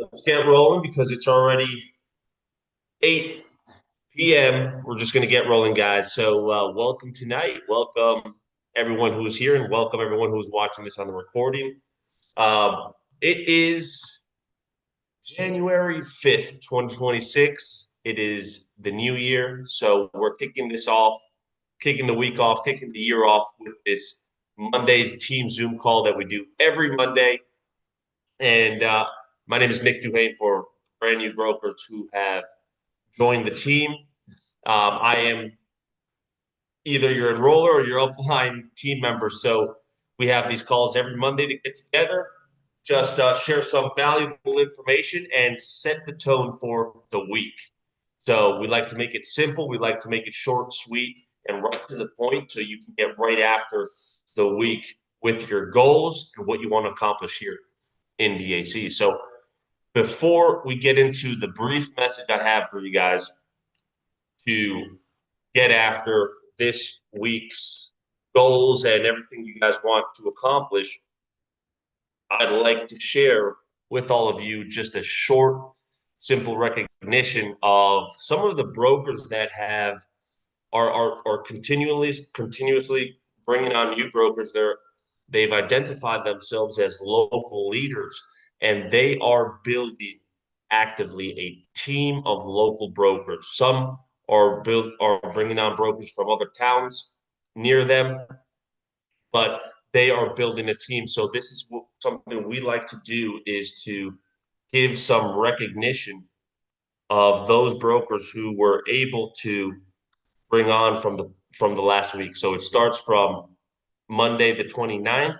Let's get rolling because it's already 8 p.m. We're just going to get rolling, guys. So, welcome tonight. Welcome everyone who's here, and welcome everyone who's watching this on the recording. It is January 5th, 2026. It is the new year. So, we're kicking this off, kicking the week off, kicking the year off with this Monday's team Zoom call that we do every Monday. And my name is Nick Duhane for brand new brokers who have joined the team. I am either your enroller or your upline team member. So we have these calls every Monday to get together, just share some valuable information and set the tone for the week. So we like to make it simple. We like to make it short, sweet, and right to the point so you can get right after the week with your goals and what you want to accomplish here in DAC. So before we get into the brief message I have for you guys to get after this week's goals and everything you guys want to accomplish, I'd like to share with all of you just a short, simple recognition of some of the brokers that have are continuously bringing on new brokers. They've identified themselves as local leaders, and they are building actively a team of local brokers. Some are bringing on brokers from other towns near them, but they are building a team. So this is something we like to do is to give some recognition of those brokers who were able to bring on from the last week. So it starts from Monday the 29th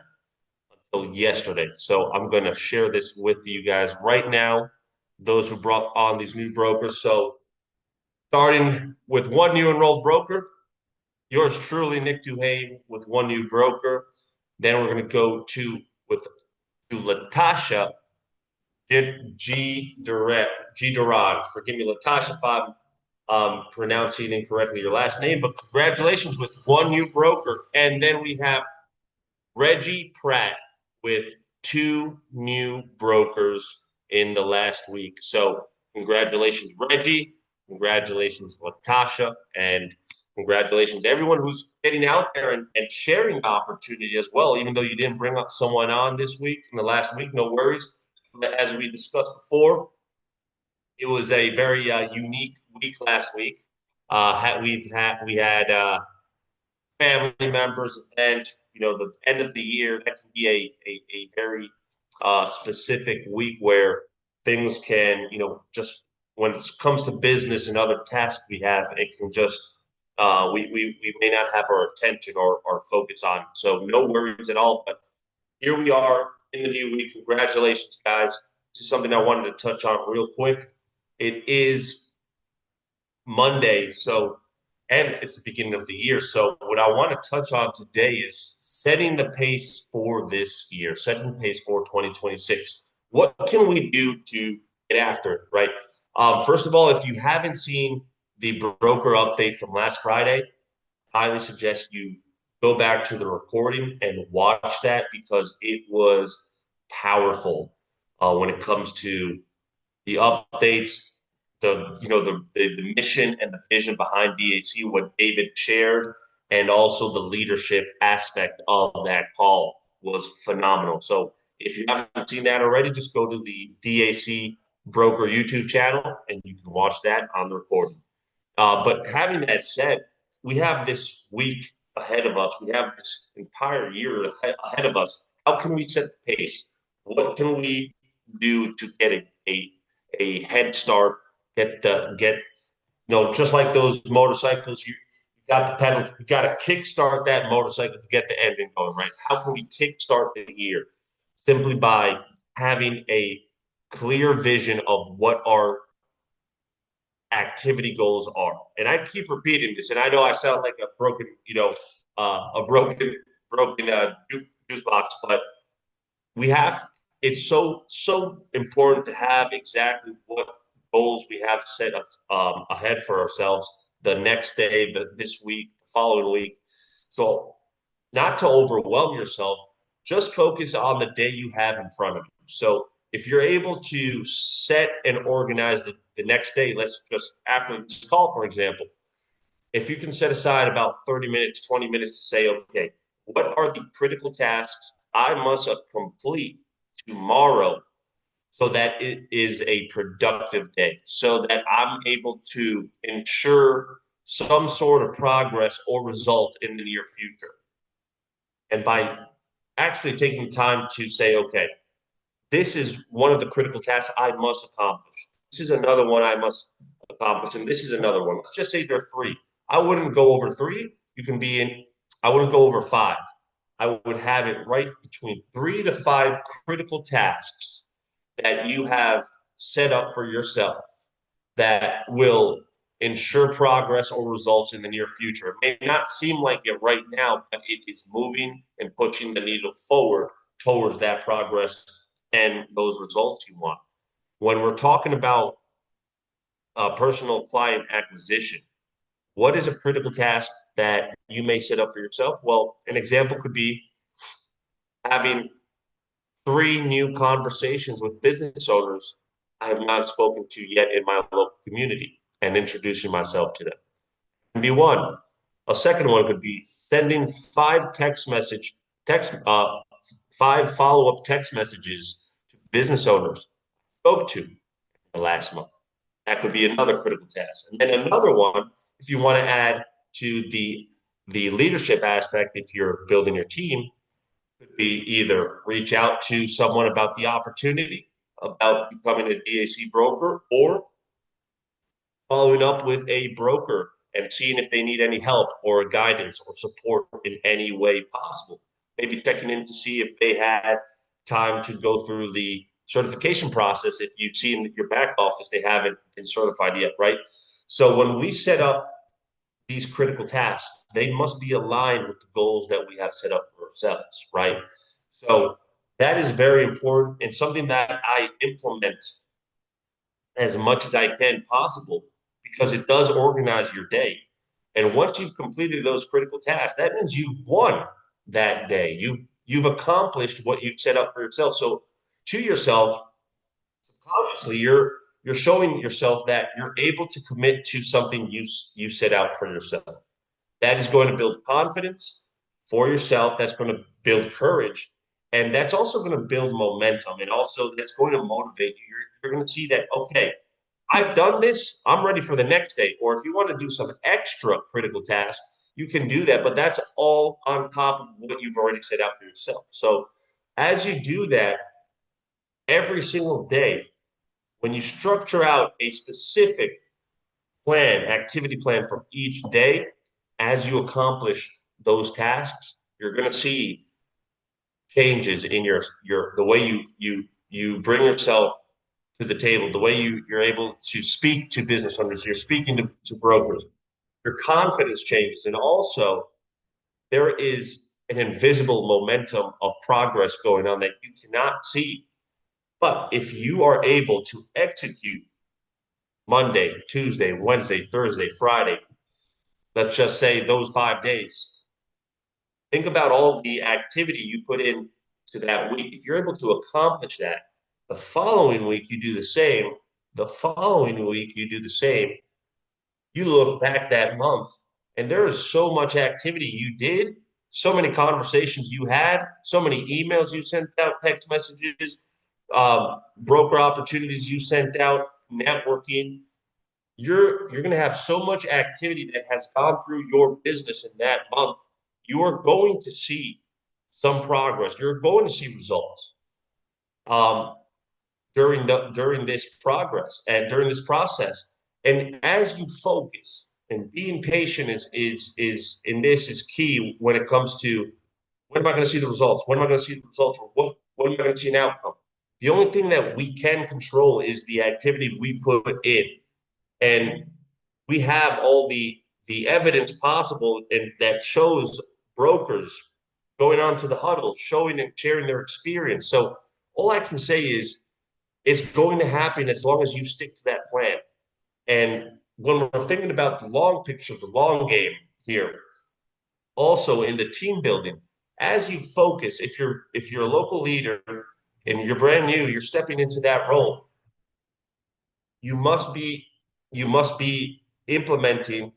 until yesterday. So I'm going to share this with you guys right now, those who brought on these new brokers. So starting with one new enrolled broker, yours truly, Nick Duhane, with one new broker. Then we're going to go to Latasha G. Durand. Forgive me, Latasha, if I'm pronouncing incorrectly your last name, but congratulations with one new broker. And then we have Reggie Pratt with two new brokers in the last week. So congratulations, Reggie. Congratulations, Latasha. And congratulations, everyone who's getting out there and sharing the opportunity as well. Even though you didn't bring up someone on this week, in the last week, no worries. As we discussed before, it was a very unique week last week. We had family members and the end of the year that can be a very specific week where things can just when it comes to business and other tasks we have, it can just we may not have our attention or our focus on. So no worries at all. But here we are in the new week. Congratulations, guys. This is something I wanted to touch on real quick. It is Monday, and it's the beginning of the year. So what I want to touch on today is setting the pace for this year, setting the pace for 2026. What can we do to get after it, right? First of all, if you haven't seen the broker update from last Friday, I highly suggest you go back to the recording and watch that because it was powerful when it comes to the updates, the mission and the vision behind DAC, what David shared, and also the leadership aspect of that call was phenomenal. So if you haven't seen that already, just go to the DAC Broker YouTube channel and you can watch that on the recording. But having that said, we have this week ahead of us. We have this entire year ahead of us. How can we set the pace? What can we do to get a head start? Get just like those motorcycles, you got the pedal, you got to kickstart that motorcycle to get the engine going, right? How can we kickstart the year? Simply by having a clear vision of what our activity goals are. And I keep repeating this, and I know I sound like a broken, broken juice box, but we have. It's so important to have exactly what goals we have set us ahead for ourselves the next day, this week, the following week. So, not to overwhelm yourself, just focus on the day you have in front of you. So, if you're able to set and organize the next day, let's just after this call, for example, if you can set aside about 30 minutes, 20 minutes to say, okay, what are the critical tasks I must complete tomorrow so that it is a productive day, so that I'm able to ensure some sort of progress or result in the near future. And by actually taking time to say, okay, this is one of the critical tasks I must accomplish. This is another one I must accomplish, and this is another one. Let's just say there are three. I wouldn't go over three. You can be in, I wouldn't go over five. I would have it right between 3 to 5 critical tasks that you have set up for yourself that will ensure progress or results in the near future. It may not seem like it right now, but it is moving and pushing the needle forward towards that progress and those results you want. When we're talking about personal client acquisition, what is a critical task that you may set up for yourself? Well, an example could be having 3 new conversations with business owners I have not spoken to yet in my local community and introducing myself to them. Can be one. A second one could be sending 5 follow-up text messages to business owners I spoke to the last month. That could be another critical task. And then another one, if you want to add to the leadership aspect, if you're building your team, could be either reach out to someone about the opportunity, about becoming a DAC broker, or following up with a broker and seeing if they need any help or guidance or support in any way possible. Maybe checking in to see if they had time to go through the certification process. If you've seen your back office, they haven't been certified yet, right? So when we set up these critical tasks, they must be aligned with the goals that we have set up for ourselves, right? So that is very important and something that I implement as much as I can possible because it does organize your day. And once you've completed those critical tasks, that means you've won that day. You've accomplished what you've set up for yourself. So to yourself, consciously, you're showing yourself that you're able to commit to something you set out for yourself. That is going to build confidence for yourself. That's going to build courage. And that's also going to build momentum. And also, that's going to motivate you. You're going to see that, okay, I've done this. I'm ready for the next day. Or if you want to do some extra critical tasks, you can do that. But that's all on top of what you've already set out for yourself. So as you do that every single day, when you structure out a specific plan, activity plan for each day, as you accomplish those tasks, you're going to see changes in your the way you bring yourself to the table, the way you're able to speak to business owners, you're speaking to brokers, your confidence changes, and also there is an invisible momentum of progress going on that you cannot see. But if you are able to execute Monday, Tuesday, Wednesday, Thursday, Friday, let's just say those 5 days, think about all the activity you put in to that week. If you're able to accomplish that, the following week you do the same, the following week you do the same, you look back that month and there is so much activity you did, so many conversations you had, so many emails you sent out, text messages, broker opportunities you sent out, networking. You're going to have so much activity that has gone through your business in that month. You are going to see some progress. You're going to see results um, during this progress and during this process. And as you focus and being patient is in this is key when it comes to when am I going to see the results? When am I going to see the results? Or when am I going to see an outcome? The only thing that we can control is the activity we put in. And we have all the evidence possible and that shows brokers going on to the huddle, showing and sharing their experience. So all I can say is it's going to happen as long as you stick to that plan. And when we're thinking about the long picture, the long game here, also in the team building, as you focus, if you're a local leader, and you're brand new, you're stepping into that role, you must be you must be implementing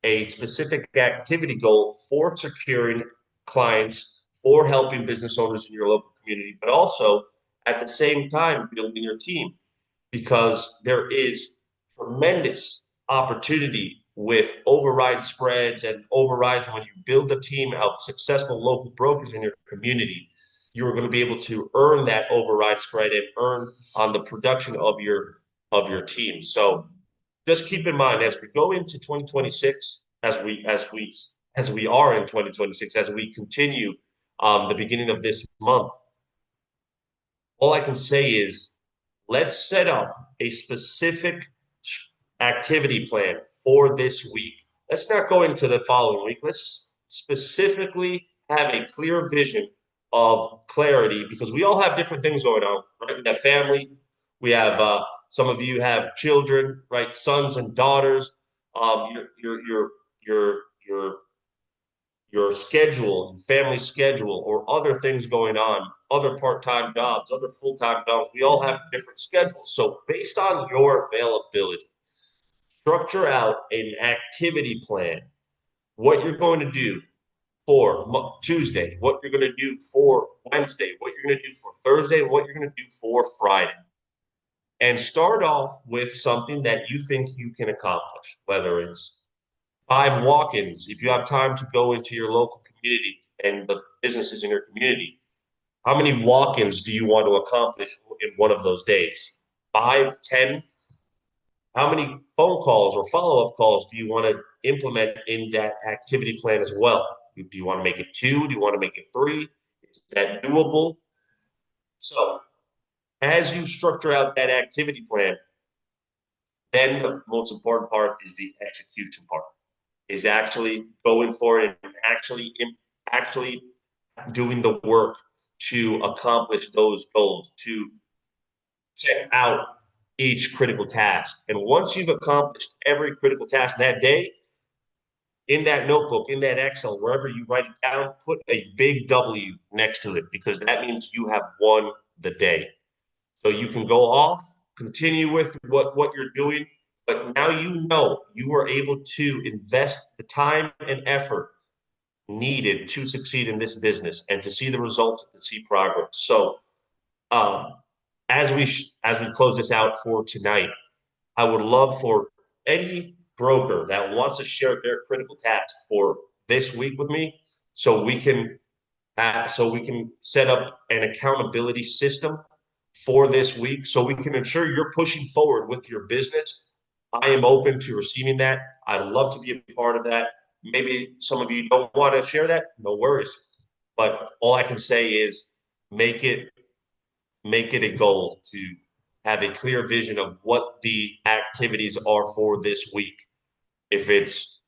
a specific activity goal for securing clients, for helping business owners in your local community, but also at the same time building your team, because there is tremendous opportunity with override spreads and overrides. When you build a team of successful local brokers in your community, you are going to be able to earn that override spread and earn on the production of your team. So just keep in mind as we go into 2026, as we are in 2026, as we continue the beginning of this month, all I can say is let's set up a specific activity plan for this week. Let's not go into the following week. Let's specifically have a clear vision of clarity, because we all have different things going on, right? We have family, we have some of you have children, right? Sons and daughters. Your your schedule, family schedule, or other things going on, other part-time jobs, other full-time jobs. We all have different schedules. So based on your availability, structure out an activity plan, what you're going to do for Tuesday, what you're going to do for Wednesday, what you're going to do for Thursday, and what you're going to do for Friday. And start off with something that you think you can accomplish, whether it's 5 walk-ins. If you have time to go into your local community and the businesses in your community, how many walk-ins do you want to accomplish in one of those days? 5, 10? How many phone calls or follow-up calls do you want to implement in that activity plan as well? Do you want to make it 2? Do you want to make it 3? Is that doable? So as you structure out that activity plan, then the most important part is the execution part, is actually going for it and actually doing the work to accomplish those goals, to check out each critical task. And once you've accomplished every critical task that day, in that notebook, in that Excel, wherever you write it down, put a big W next to it, because that means you have won the day. So you can go off, continue with what you're doing, but now you know you were able to invest the time and effort needed to succeed in this business and to see the results and to see progress. So um, as we close this out for tonight, I would love for any broker that wants to share their critical task for this week with me, so we can set up an accountability system for this week, so we can ensure you're pushing forward with your business. I am open to receiving that. I'd love to be a part of that. Maybe some of you don't want to share that, no worries. But all I can say is make it make it a goal to have a clear vision of what the activities are for this week. If it's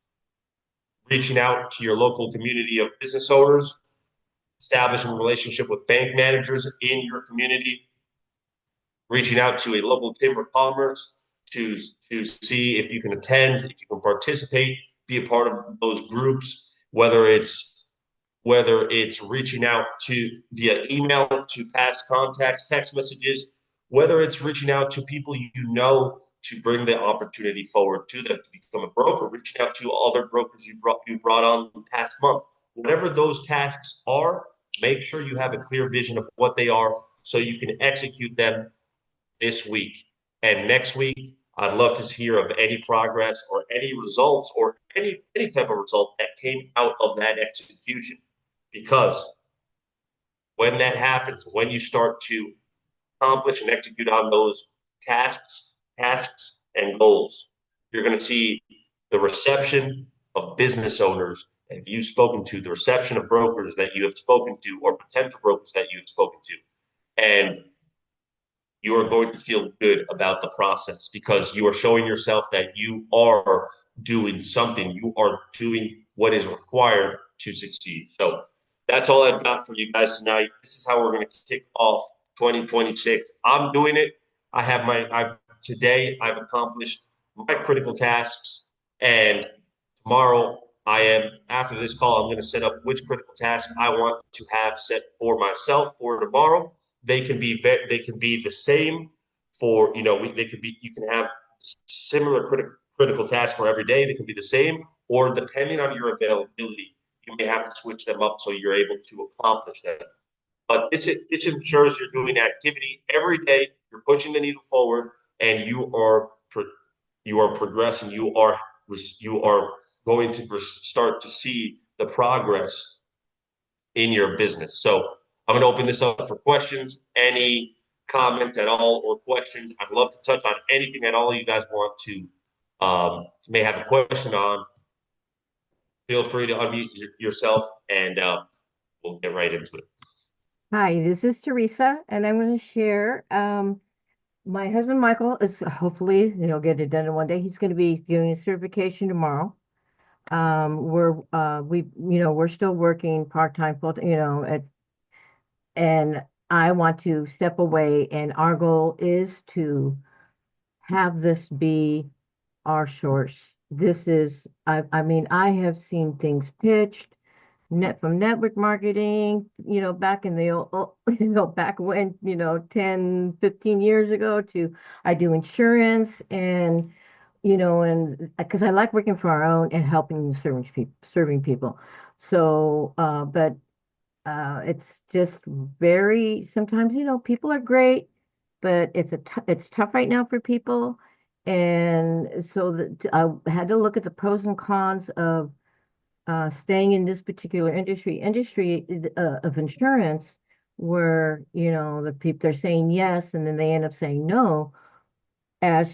reaching out to your local community of business owners, establishing a relationship with bank managers in your community, reaching out to a local chamber of commerce to see if you can attend, if you can participate, be a part of those groups, whether it's reaching out to via email to past contacts, text messages, whether it's reaching out to people you know to bring the opportunity forward to them to become a broker, reaching out to other brokers you brought on the past month. Whatever those tasks are, make sure you have a clear vision of what they are so you can execute them this week. And next week, I'd love to hear of any progress or any results or any type of result that came out of that execution. Because when that happens, when you start to accomplish and execute on those tasks and goals, you're going to see the reception of business owners that you've spoken to, the reception of brokers that you have spoken to, or potential brokers that you've spoken to. And you are going to feel good about the process, because you are showing yourself that you are doing something. You are doing what is required to succeed. So that's all I've got for you guys tonight. This is how we're going to kick off 2026. I'm doing it. I've accomplished my critical tasks, and tomorrow after this call, I'm going to set up which critical task I want to have set for myself for tomorrow. they can be the same for they could be you can have similar critical tasks for every day. They can be the same, or depending on your availability, you may have to switch them up so you're able to accomplish that. But this ensures you're doing activity every day. You're pushing the needle forward, and you are progressing. You are going to start to see the progress in your business. So I'm going to open this up for questions. Any comments at all or questions? I'd love to touch on anything at all you guys want to may have a question on. Feel free to unmute yourself, and we'll get right into it. Hi, this is Teresa, and I'm going to share. My husband Michael is hopefully he'll get it done in one day. He's going to be doing his certification tomorrow. We're still working part-time, full, and I want to step away, and our goal is to have this be our source. I mean, I have seen things pitched from network marketing, back in the old, back when, 10, 15 years ago to I do insurance and because I like working for our own and helping serving people. So, but it's just very sometimes, people are great, but it's tough right now for people. And so I had to look at the pros and cons of staying in this particular industry of insurance, where the people they're saying yes, and then they end up saying no. And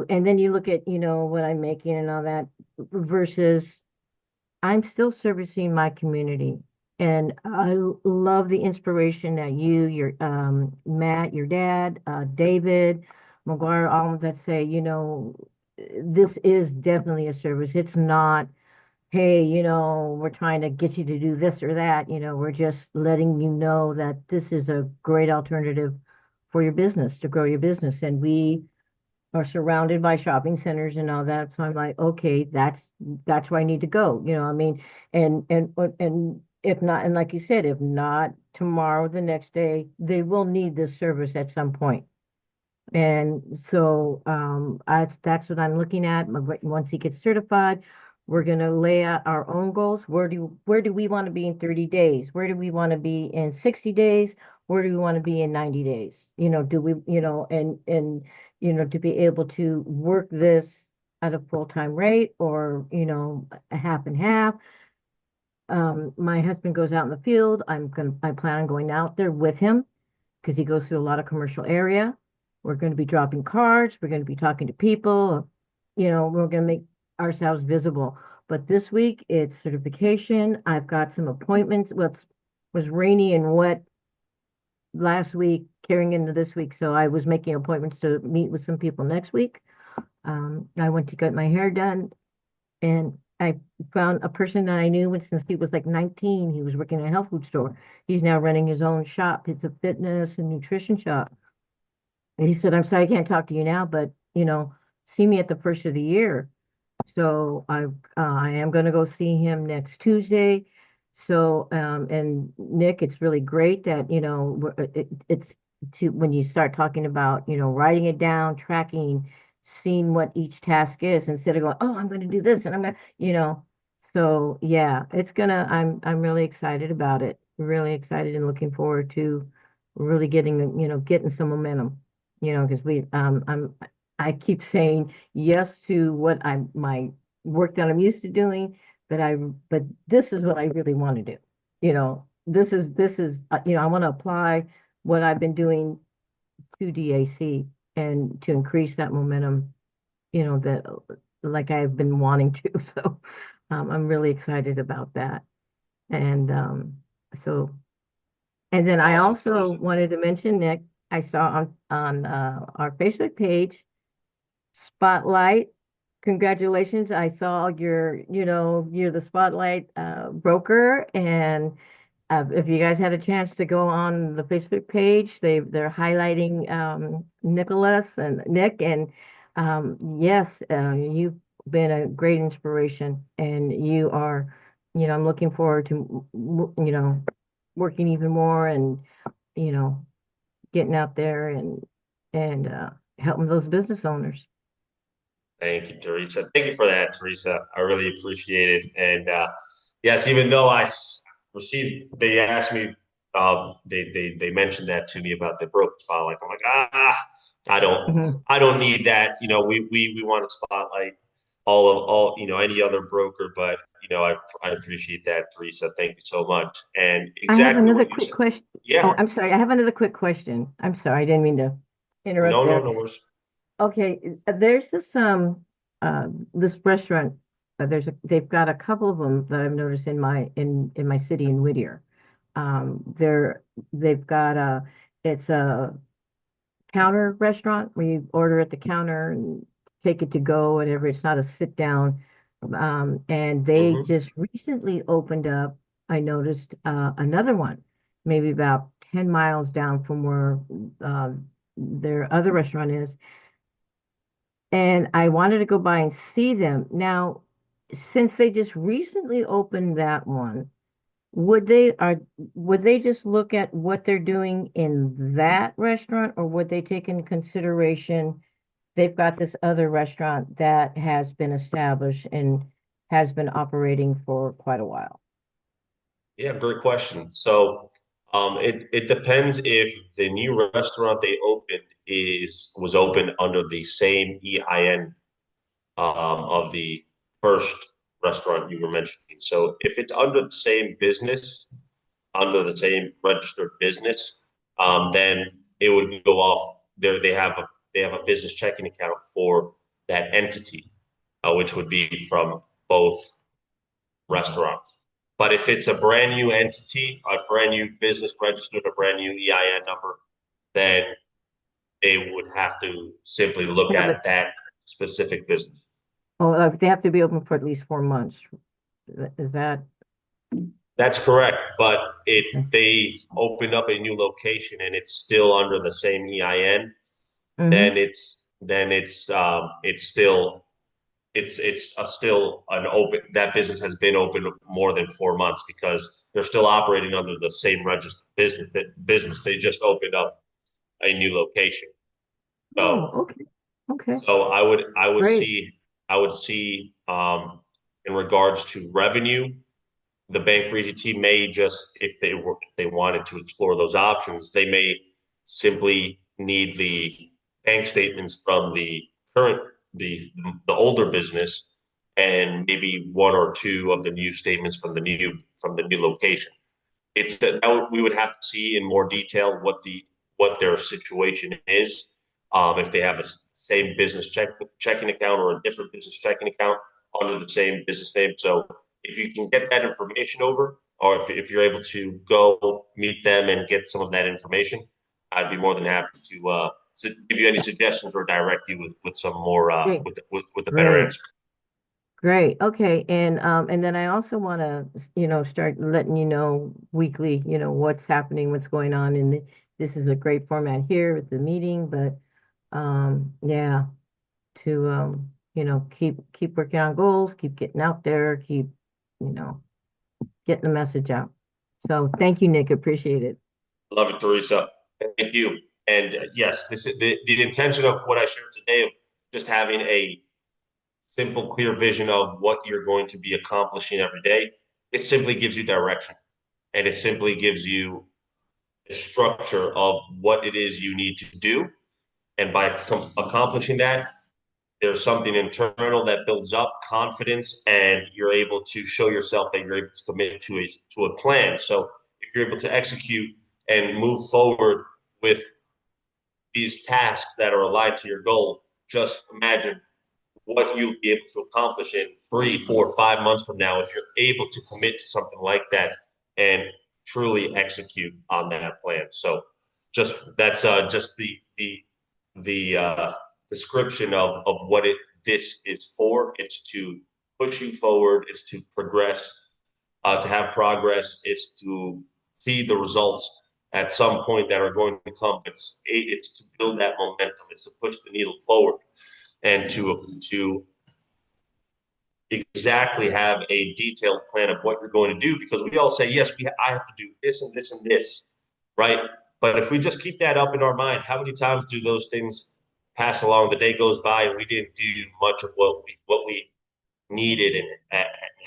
then you look at what I'm making and all that versus I'm still servicing my community. And I love the inspiration that your Matt, your dad, David, McGuire, all of that say, this is definitely a service. It's not, hey, we're trying to get you to do this or that. We're just letting you know that this is a great alternative for your business to grow your business. And we are surrounded by shopping centers and all that. So I'm like, okay, that's where I need to go. I mean, and if not, and like you said, if not tomorrow, the next day, they will need this service at some point. And so that's what I'm looking at. Once he gets certified, we're going to lay out our own goals. Where do we want to be in 30 days? Where do we want to be in 60 days? Where do we want to be in 90 days? Do we, to be able to work this at a full-time rate or, a half and half. My husband goes out in the field. I plan on going out there with him because he goes through a lot of commercial area. We're going to be dropping cards. We're going to be talking to people. We're going to make ourselves visible. But this week it's certification. I've got some appointments. Well, it was rainy and wet last week, carrying into this week. So I was making appointments to meet with some people next week. I went to get my hair done, and I found a person that I knew since he was like 19. He was working in a health food store. He's now running his own shop. It's a fitness and nutrition shop. And he said, I'm sorry, I can't talk to you now, but see me at the first of the year. So I am going to go see him next Tuesday. So and Nick, it's really great that it's to when you start talking about writing it down, tracking, seeing what each task is instead of going, oh, I'm going to do this and I'm going to So yeah, I'm really excited about it. Really excited and looking forward to really getting some momentum. Because I keep saying yes to my work that I'm used to doing, but this is what I really want to do. This is I want to apply what I've been doing to DAC and to increase that momentum, that like I've been wanting to. So I'm really excited about that. And so and then I Awesome, also Teresa. wanted to mention, Nick, I saw on our Facebook page Spotlight. Congratulations. I saw you're the Spotlight broker. And if you guys had a chance to go on the Facebook page, they're highlighting Nicholas and Nick. And yes, you've been a great inspiration. And you are, I'm looking forward to, working even more and, you know, getting out there and helping those business owners. Thank you, Teresa. Thank you for that, Teresa. I really appreciate it. And yes, even though received, they asked me, they mentioned that to me about the broke spotlight. I'm like, I don't, Mhm. I don't need that. You know, we want to spotlight all, any other broker, but I appreciate that, Teresa. Thank you so much. And I have exactly another what you quick said. question. Oh, Yeah. I'm sorry. I have another quick question. I'm sorry. I didn't mean to interrupt No, no, there. no worries. Okay, there's this restaurant. They've got a couple of them that I've noticed in my city in Whittier. They've got it's a counter restaurant where you order at the counter and take it to go, whatever. It's not a sit down. And they Hmm. just recently opened up, I noticed another one, maybe about 10 miles down from where uh, their other restaurant is. And I wanted to go by and see them. Now, since they just recently opened that one, would they just look at what they're doing in that restaurant, or would they take into consideration they've got this other restaurant that has been established and has been operating for quite a while? Yeah, great question. So, it depends if the new restaurant they opened was opened under the same EIN of the first restaurant you were mentioning. So, if it's under the same business, under the same registered business, then it would go off there. They have a business checking account for that entity, which would be from both restaurants. But if it's a brand new entity, a brand new business registered, a brand new EIN number, then they would have to simply look Yeah, at but that specific business. they have to be open for at least 4 months. Is that That's correct. But if they open up a new location and it's still under the same EIN, mm-hmm. then it's still an open that business has been open more than 4 months because they're still operating under the same registered business. They just opened up a new location. Oh, So okay. Okay. so Great. I would see in regards to revenue, the Bank Breezy team may just if they wanted to explore those options, they may simply need the bank statements from current the the older business and maybe one or two of the new statements from the new location. It's that we would have to see in more detail what their situation is. If they have a same business checking account or a different business checking account under the same business name. So if you can get that information over, or if you're able to go meet them and get some of that information, I'd be more than happy to give you any suggestions or direct you with some more Great. with a better Great. answer. Great. Okay. And then I also want to, start letting you know weekly, what's happening, what's going on. And this is a great format here with the meeting, but yeah, to keep working on goals, keep getting out there, keep, you know, getting the message out. So thank you, Nick. Appreciate it. Love it, Teresa. Thank you. And yes, this is the intention of what I shared today of just having a simple, clear vision of what you're going to be accomplishing every day. It simply gives you direction and it simply gives you a structure of what it is you need to do. And by accomplishing that, there's something internal that builds up confidence and you're able to show yourself that you're able to commit to a plan. So if you're able to execute and move forward with these tasks that are aligned to your goal, just imagine what you'll be able to accomplish in 3, 4, 5 months from now if you're able to commit to something like that and truly execute on that plan. So just the description of what this is for. It's to push you forward. It's to progress, to have progress. It's to see the results at some point that are going to come. It's to build that momentum. It's to push the needle forward and to exactly have a detailed plan of what you're going to do because we all say yes, I have to do this and this and this, right? But if we just keep that up in our mind, how many times do those things pass along? The day goes by and we didn't do much of what we needed and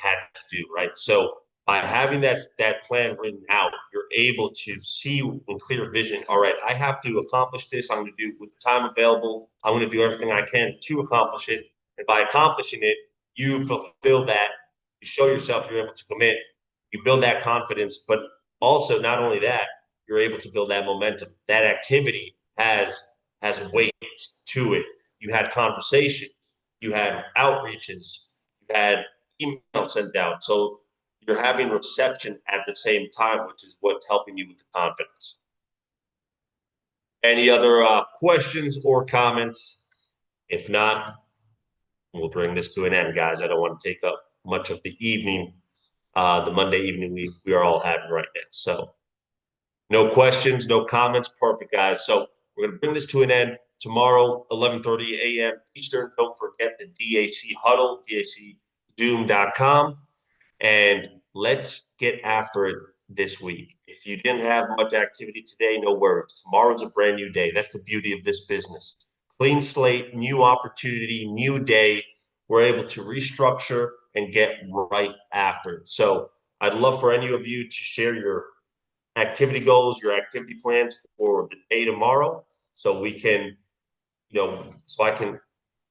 had to do, right? So by having that plan written out, you're able to see in clear vision. All right, I have to accomplish this. I'm going to do with the time available. I'm going to do everything I can to accomplish it. And by accomplishing it, you fulfill that. You show yourself you're able to commit. You build that confidence, but also not only that, you're able to build that momentum. That activity has weight to it. You had conversation, you had outreaches, you had email sent out. So you're having reception at the same time, which is what's helping you with the confidence. Any other questions or comments? If not, we'll bring this to an end, guys. I don't want to take up much of the evening, the Monday evening we are all having right now. So no questions, no comments. Perfect, guys. So we're going to bring this to an end tomorrow, 11:30 a.m. Eastern. Don't forget the DAC huddle, daczoom.com. And let's get after it this week. If you didn't have much activity today, no worries. Tomorrow's a brand new day. That's the beauty of this business. Clean slate, new opportunity, new day. We're able to restructure and get right after it. So I'd love for any of you to share your activity goals, your activity plans for the day tomorrow, so we can, so I can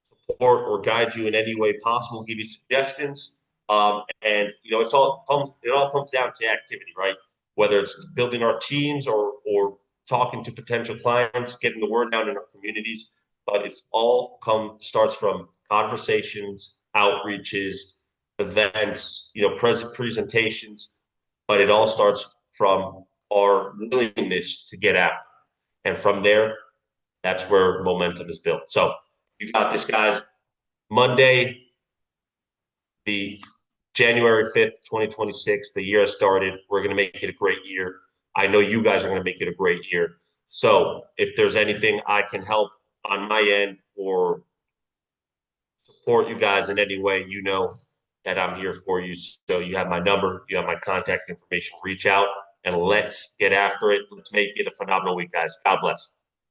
support or guide you in any way possible, give you suggestions. And it all comes down to activity, right? Whether it's building our teams or talking to potential clients, getting the word out in our communities, but it's all starts from conversations, outreaches, events, presentations, but it all starts from our willingness to get after. And from there, that's where momentum is built. So you got this, guys. Monday, the January 5th, 2026, the year has started. We're going to make it a great year. I know you guys are going to make it a great year. So if there's anything I can help on my end or support you guys in any way, you know that I'm here for you. So you have my number, you have my contact information. Reach out and let's get after it. Let's make it a phenomenal week, guys. God bless.